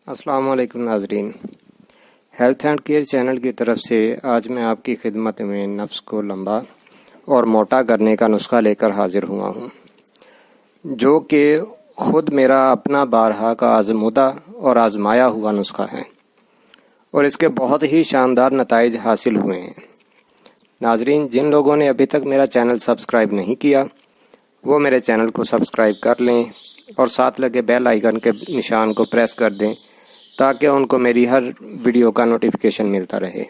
السلام علیکم ناظرین، ہیلتھ اینڈ کیئر چینل کی طرف سے آج میں آپ کی خدمت میں نفس کو لمبا اور موٹا کرنے کا نسخہ لے کر حاضر ہوا ہوں، جو کہ خود میرا اپنا بارہا کا آزمودہ اور آزمایا ہوا نسخہ ہے اور اس کے بہت ہی شاندار نتائج حاصل ہوئے ہیں۔ ناظرین، جن لوگوں نے ابھی تک میرا چینل سبسکرائب نہیں کیا وہ میرے چینل کو سبسکرائب کر لیں اور ساتھ لگے بیل آئیکن کے نشان کو پریس کر دیں تاکہ ان کو میری ہر ویڈیو کا نوٹیفیکیشن ملتا رہے۔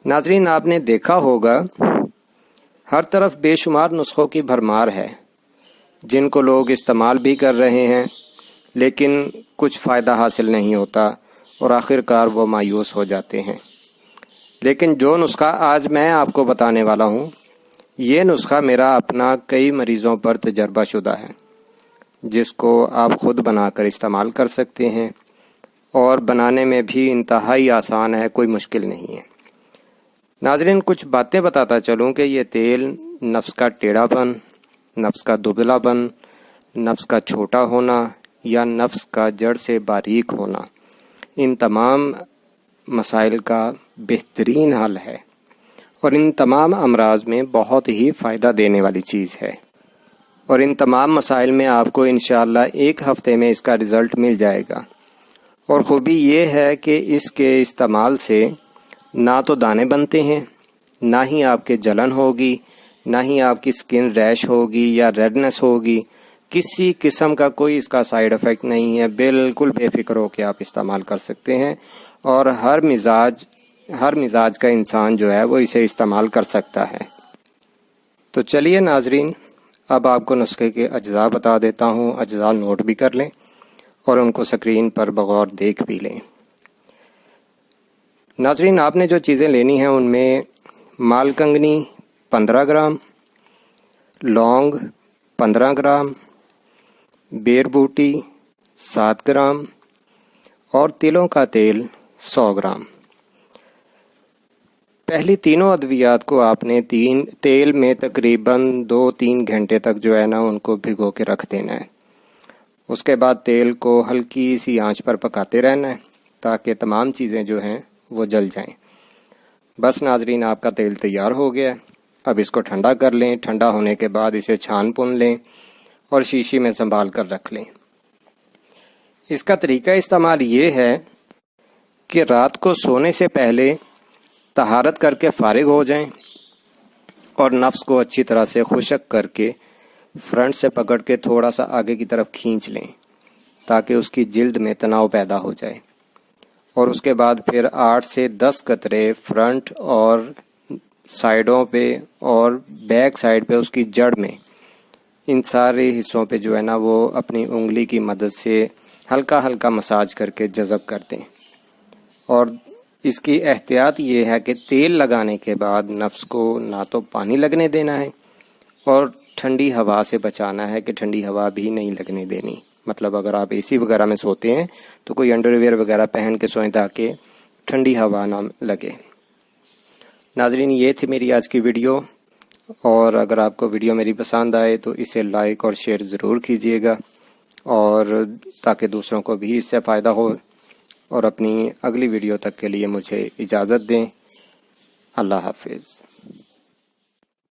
ناظرین، آپ نے دیکھا ہوگا ہر طرف بے شمار نسخوں کی بھرمار ہے جن کو لوگ استعمال بھی کر رہے ہیں، لیکن کچھ فائدہ حاصل نہیں ہوتا اور آخر کار وہ مایوس ہو جاتے ہیں۔ لیکن جو نسخہ آج میں آپ کو بتانے والا ہوں، یہ نسخہ میرا اپنا کئی مریضوں پر تجربہ شدہ ہے، جس کو آپ خود بنا کر استعمال کر سکتے ہیں اور بنانے میں بھی انتہائی آسان ہے، کوئی مشکل نہیں ہے۔ ناظرین، کچھ باتیں بتاتا چلوں کہ یہ تیل نفس کا ٹیڑھا پن، نفس کا دبلا پن، نفس کا چھوٹا ہونا یا نفس کا جڑ سے باریک ہونا، ان تمام مسائل کا بہترین حل ہے اور ان تمام امراض میں بہت ہی فائدہ دینے والی چیز ہے، اور ان تمام مسائل میں آپ کو انشاءاللہ ایک ہفتے میں اس کا رزلٹ مل جائے گا۔ اور خوبی یہ ہے کہ اس کے استعمال سے نہ تو دانے بنتے ہیں، نہ ہی آپ کے جلن ہوگی، نہ ہی آپ کی سکن ریش ہوگی یا ریڈنس ہوگی، کسی قسم کا کوئی اس کا سائیڈ ایفیکٹ نہیں ہے۔ بالکل بے فکر ہو کے آپ استعمال کر سکتے ہیں اور ہر مزاج کا انسان جو ہے وہ اسے استعمال کر سکتا ہے۔ تو چلیے ناظرین، اب آپ کو نسخے کے اجزاء بتا دیتا ہوں، اجزاء نوٹ بھی کر لیں اور ان کو سکرین پر بغور دیکھ بھی لیں۔ ناظرین، آپ نے جو چیزیں لینی ہیں ان میں مال کنگنی 15 گرام، لونگ 15 گرام، بیر بوٹی 7 گرام اور تلوں کا تیل 100 گرام۔ پہلی تینوں ادویات کو آپ نے تیل میں تقریباً 2-3 گھنٹے تک جو ہے نا ان کو بھگو کے رکھ دینا ہے۔ اس کے بعد تیل کو ہلکی سی آنچ پر پکاتے رہنا ہے تاکہ تمام چیزیں جو ہیں وہ جل جائیں۔ بس ناظرین، آپ کا تیل تیار ہو گیا۔ اب اس کو ٹھنڈا کر لیں، ٹھنڈا ہونے کے بعد اسے چھان پن لیں اور شیشی میں سنبھال کر رکھ لیں۔ اس کا طریقہ استعمال یہ ہے کہ رات کو سونے سے پہلے طہارت کر کے فارغ ہو جائیں اور نفس کو اچھی طرح سے خشک کر کے فرنٹ سے پکڑ کے تھوڑا سا آگے کی طرف کھینچ لیں تاکہ اس کی جلد میں تناؤ پیدا ہو جائے، اور اس کے بعد پھر 8 سے 10 قطرے فرنٹ اور سائیڈوں پہ اور بیک سائیڈ پہ اس کی جڑ میں، ان سارے حصوں پہ جو ہے نا وہ اپنی انگلی کی مدد سے ہلکا ہلکا مساج کر کے جذب کر دیں۔ اور اس کی احتیاط یہ ہے کہ تیل لگانے کے بعد نفس کو نہ تو پانی لگنے دینا ہے اور ٹھنڈی ہوا سے بچانا ہے کہ ٹھنڈی ہوا بھی نہیں لگنے دینی۔ مطلب اگر آپ اے سی وغیرہ میں سوتے ہیں تو کوئی انڈر ویئر وغیرہ پہن کے سوئیں تاکہ ٹھنڈی ہوا نہ لگے۔ ناظرین، یہ تھی میری آج کی ویڈیو، اور اگر آپ کو ویڈیو میری پسند آئے تو اسے لائک اور شیئر ضرور کیجیے گا، اور تاکہ دوسروں کو بھی اس سے فائدہ ہو۔ اور اپنی اگلی ویڈیو تک کے لیے مجھے اجازت دیں۔ اللہ حافظ۔